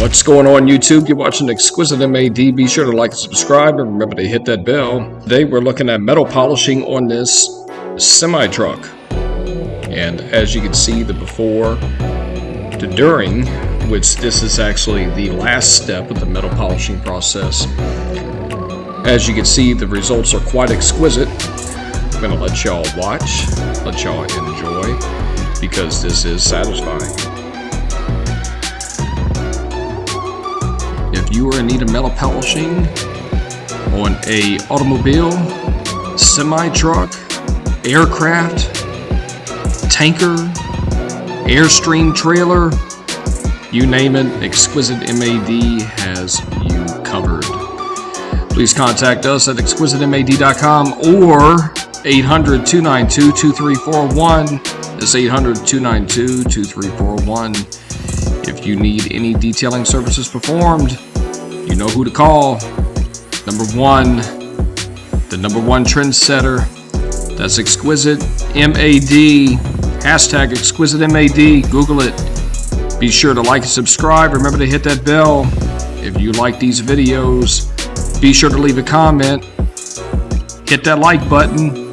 What's going on, YouTube? You're watching Exquisitemad. Be sure to like and subscribe, and remember to hit that bell. Today we're looking at metal polishing on this semi-truck. And as you can see, the before to during, which this is actually the last step of the metal polishing process. As you can see, the results are quite exquisite. I'm going to let y'all watch, let y'all enjoy, because this is satisfying. If you are in need of metal polishing on a automobile, semi-truck, aircraft, tanker, Airstream trailer, you name it, Exquisitemad has you covered. Please contact us at exquisitemad.com or 800-292-2341. That's 800-292-2341. If you need any detailing services performed, you know who to call. The number one trendsetter. That's Exquisitemad. Hashtag Exquisitemad. Google it. Be sure to like and subscribe. Remember to hit that bell. If you like these videos, be sure to leave a comment. Hit that like button.